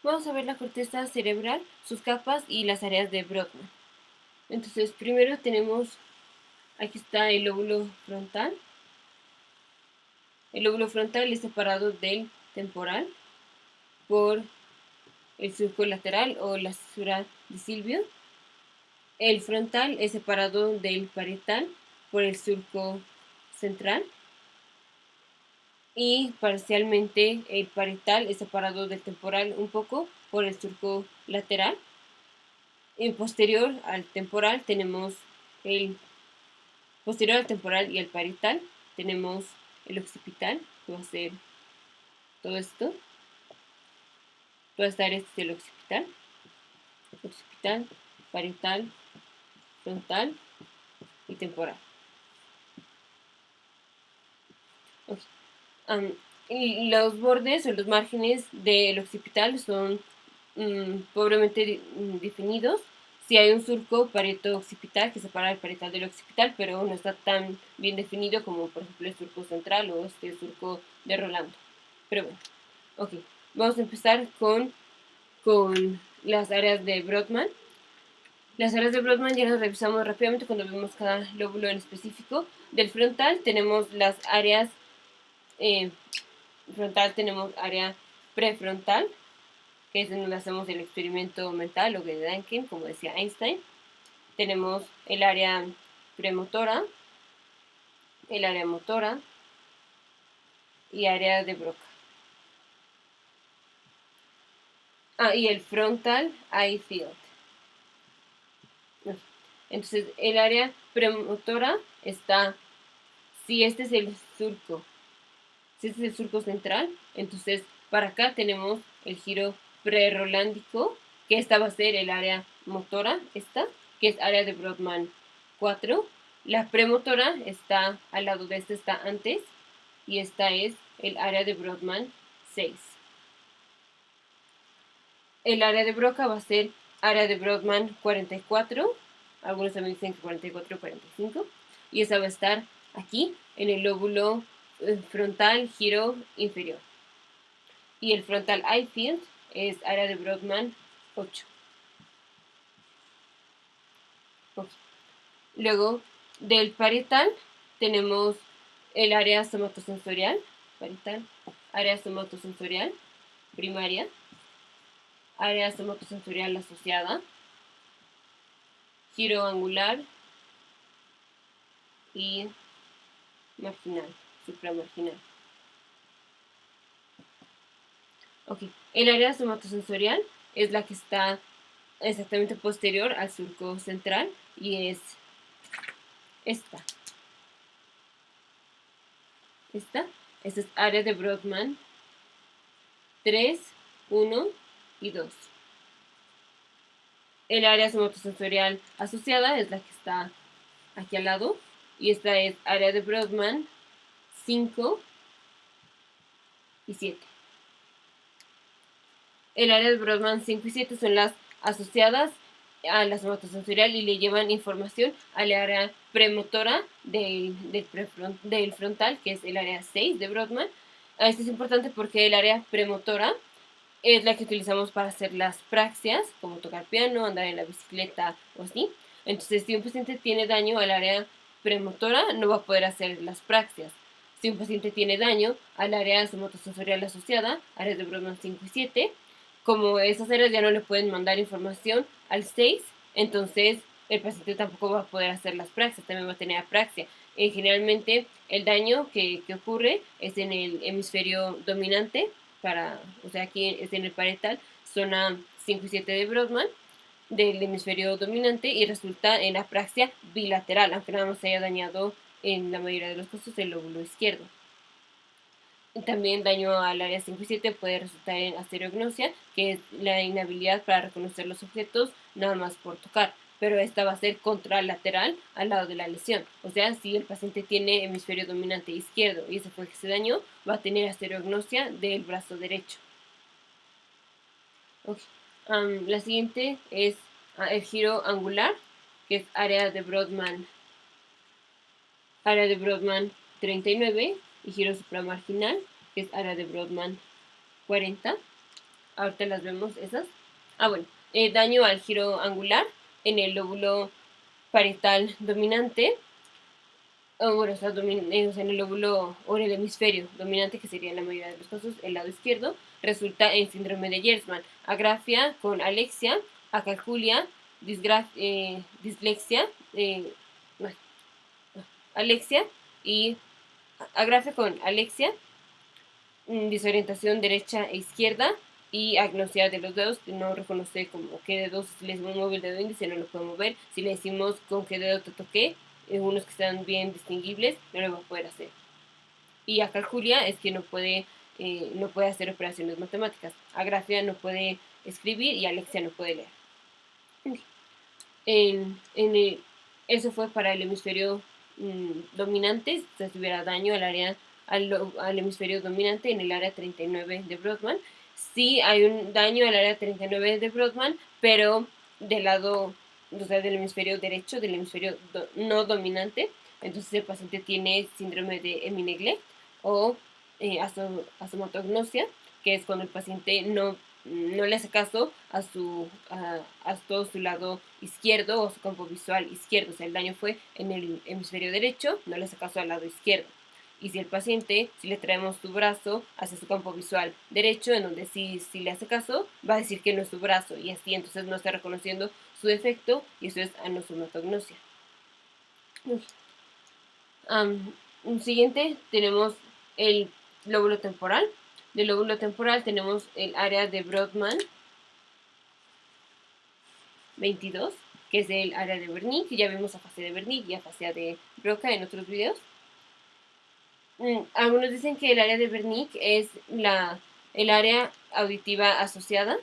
vamos a ver la corteza cerebral, sus capas y las áreas de Brodmann. Entonces, primero tenemos, aquí está el lóbulo frontal. El lóbulo frontal es separado del temporal por el surco lateral o la cesura de Silvio. El frontal es separado del parietal por el surco central. Y parcialmente el parietal es separado del temporal un poco por el surco lateral. En posterior al temporal tenemos el posterior al temporal y al parietal tenemos el occipital, que va a ser todo esto. Toda esta área es el occipital, parietal, frontal y temporal. Okay. Y los bordes o los márgenes del occipital son pobremente definidos. Si hay un surco parieto-occipital que separa el parietal del occipital, pero no está tan bien definido como por ejemplo el surco central o este surco de Rolando. Pero bueno, ok. Vamos a empezar con las áreas de Brodmann. Las áreas de Brodmann ya las revisamos rápidamente cuando vemos cada lóbulo en específico. Del frontal tenemos las áreas frontal, tenemos área prefrontal, que es donde hacemos el experimento mental o de Dynkin, como decía Einstein. Tenemos el área premotora, el área motora y área de Broca. Y el frontal eye field. Entonces, el área premotora está, si este es el surco, si este es el surco central, entonces para acá tenemos el giro prerolándico, que esta va a ser el área motora, esta, que es área de Brodmann 4. La premotora está al lado de esta, está antes, y esta es el área de Brodmann 6. El área de Broca va a ser área de Brodmann 44, algunos también dicen que 44 o 45, y esa va a estar aquí, en el lóbulo frontal giro inferior. Y el frontal eye field es área de Brodmann 8. Okay. Luego, del parietal tenemos el área somatosensorial, parietal, área somatosensorial primaria, área somatosensorial asociada, giro angular y marginal, supramarginal. Okay. El área somatosensorial es la que está exactamente posterior al surco central y es esta. Esta es área de Brodmann 3, 1 y 2. El área somatosensorial asociada es la que está aquí al lado y esta es área de Brodmann 5 y 7. El área de Brodmann 5 y 7 son las asociadas a la somatosensorial y le llevan información al área premotora del frontal, que es el área 6 de Brodmann. Esto es importante porque el área premotora es la que utilizamos para hacer las praxias, como tocar piano, andar en la bicicleta o así. Entonces, si un paciente tiene daño al área premotora, no va a poder hacer las praxias. Si un paciente tiene daño al área somatosensorial asociada, áreas de Brodmann 5 y 7, como esas áreas ya no le pueden mandar información al 6, entonces el paciente tampoco va a poder hacer las praxias, también va a tener apraxia. Generalmente el daño que ocurre es en el hemisferio dominante, o sea, aquí es en el parietal, zona 5 y 7 de Brodmann, del hemisferio dominante, y resulta en apraxia bilateral, aunque nada más se haya dañado en la mayoría de los casos el lóbulo izquierdo. También daño al área 5 y 7 puede resultar en astereognosia, que es la inhabilidad para reconocer los objetos nada más por tocar, pero esta va a ser contralateral al lado de la lesión. O sea, si el paciente tiene hemisferio dominante izquierdo y ese fue que se dañó, va a tener astereognosia del brazo derecho. Okay. La siguiente es el giro angular, que es área de Brodmann 39, y giro supramarginal, que es área de Brodmann 40. ahorita las vemos esas. Bueno, daño al giro angular en el lóbulo parietal dominante, o sea, en el lóbulo o en el hemisferio dominante, que sería en la mayoría de los casos el lado izquierdo, resulta en síndrome de Gerstmann, agrafia con alexia, acalculia, dislexia, no, alexia y agrafia con alexia, desorientación derecha e izquierda y agnosia de los dedos, que no reconoce como qué dedos. Si le decimos mover el dedo índice no lo puede mover, si le decimos con qué dedo te toqué, unos que están bien distinguibles, no lo va a poder hacer. Y acalculia es que no puede hacer operaciones matemáticas. Agrafia no puede escribir y alexia no puede leer. Eso fue para el hemisferio dominante. Si tuviera daño al hemisferio dominante en el área 39 de Brodmann. Sí hay un daño al área 39 de Brodmann, pero del lado, o sea, del hemisferio derecho, del hemisferio no dominante. Entonces el paciente tiene síndrome de Hemi-Neglect o asomatognosia, que es cuando el paciente no le hace caso a todo su lado izquierdo o su campo visual izquierdo. O sea, el daño fue en el hemisferio derecho, no le hace caso al lado izquierdo. Y si el paciente, si le traemos su brazo hacia su campo visual derecho, en donde sí le hace caso, va a decir que no es su brazo, y así entonces no está reconociendo su defecto, y eso es anosomatognosia. Siguiente tenemos el lóbulo temporal. Del lóbulo temporal tenemos el área de Brodmann 22, que es el área de Wernicke, que ya vimos afasia de Wernicke y afasia de Broca en otros videos. Algunos dicen que el área de Wernicke es el área auditiva asociada,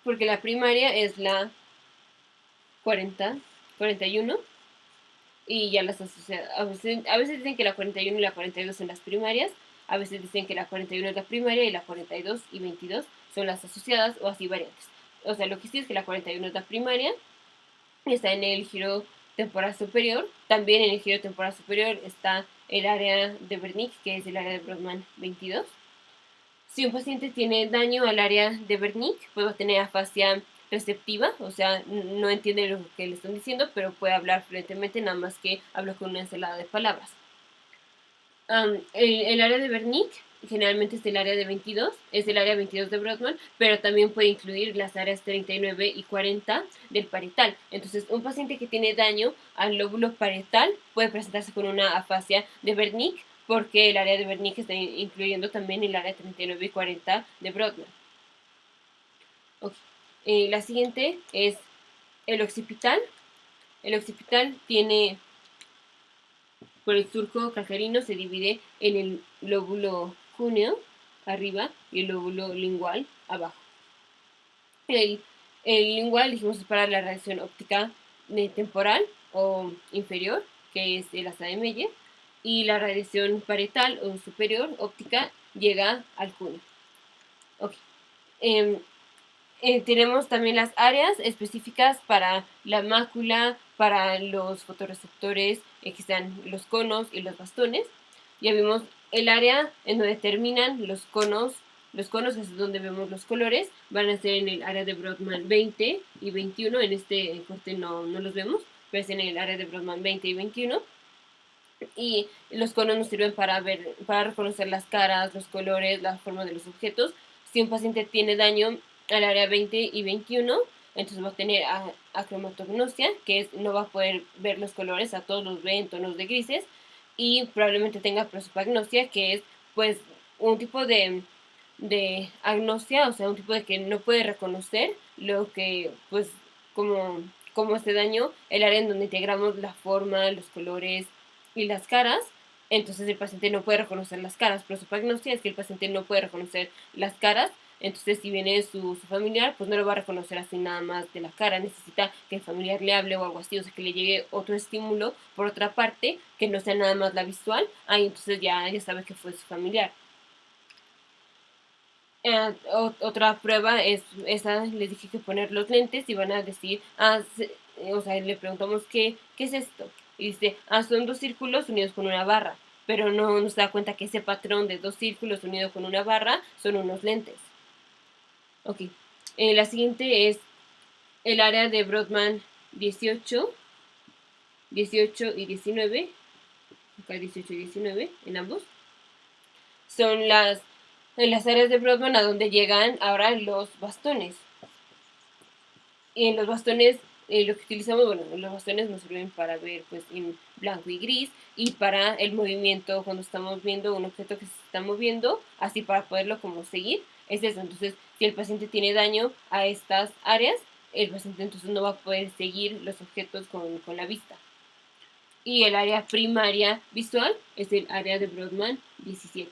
porque la primaria es la 41, y ya las asociadas. A veces dicen que la 41 y la 42 son las primarias, a veces dicen que la 41 es la primaria y la 42 y 22 son las asociadas, o así variantes. O sea, lo que sí es que la 41 es la primaria, está en el giro temporal superior. También en el giro temporal superior está el área de Wernicke, que es el área de Brodmann 22. Si un paciente tiene daño al área de Wernicke, puede tener afasia receptiva, o sea, no entiende lo que le están diciendo, pero puede hablar fluentemente, nada más que habla con una ensalada de palabras. El área de Wernicke generalmente es el área de 22, es el área 22 de Brodmann, pero también puede incluir las áreas 39 y 40 del parietal. Entonces, un paciente que tiene daño al lóbulo parietal puede presentarse con una afasia de Wernicke, porque el área de Wernicke está incluyendo también el área 39 y 40 de Brodmann. Okay. La siguiente es el occipital. El occipital tiene, por el surco calcarino, se divide en el lóbulo cúneo arriba y el lóbulo lingual abajo. El lingual dijimos es para la radiación óptica temporal o inferior, que es el asa de Meyer, y la radiación parietal o superior óptica llega al cúneo. Okay. Tenemos también las áreas específicas para la mácula, para los fotorreceptores, que están los conos y los bastones. Ya vimos el área en donde terminan los conos es donde vemos los colores, van a ser en el área de Brodmann 20 y 21, en este corte no los vemos, pero es en el área de Brodmann 20 y 21. Y los conos nos sirven para reconocer las caras, los colores, la forma de los objetos. Si un paciente tiene daño al área 20 y 21, entonces va a tener acromatognosia, que no va a poder ver los colores, a todos los ve en tonos de grises, y probablemente tenga prosopagnosia, que es pues un tipo de agnosia, o sea, un tipo de que no puede reconocer lo que, pues, como este daño, el área en donde integramos la forma, los colores y las caras. Entonces el paciente no puede reconocer las caras. Prosopagnosia es que el paciente no puede reconocer las caras. Entonces, si viene su familiar, pues no lo va a reconocer así nada más de la cara. Necesita que el familiar le hable o algo así, o sea, que le llegue otro estímulo por otra parte, que no sea nada más la visual. Ahí entonces ya sabe que fue su familiar. Otra prueba es esa, les dije que poner los lentes y van a decir, o sea, le preguntamos ¿qué es esto? Y dice, son dos círculos unidos con una barra, pero no nos da cuenta que ese patrón de dos círculos unidos con una barra son unos lentes. Ok. La siguiente es el área de Brodmann 18, 18 y 19. Acá 18 y 19 en ambos. Son en las áreas de Brodmann a donde llegan ahora los bastones. Y en los bastones, lo que utilizamos, bueno, los bastones nos sirven para ver pues en blanco y gris y para el movimiento cuando estamos viendo un objeto que se está moviendo, así para poderlo como seguir, es eso. Entonces, si el paciente tiene daño a estas áreas, el paciente entonces no va a poder seguir los objetos con la vista. Y el área primaria visual es el área de Brodmann 17.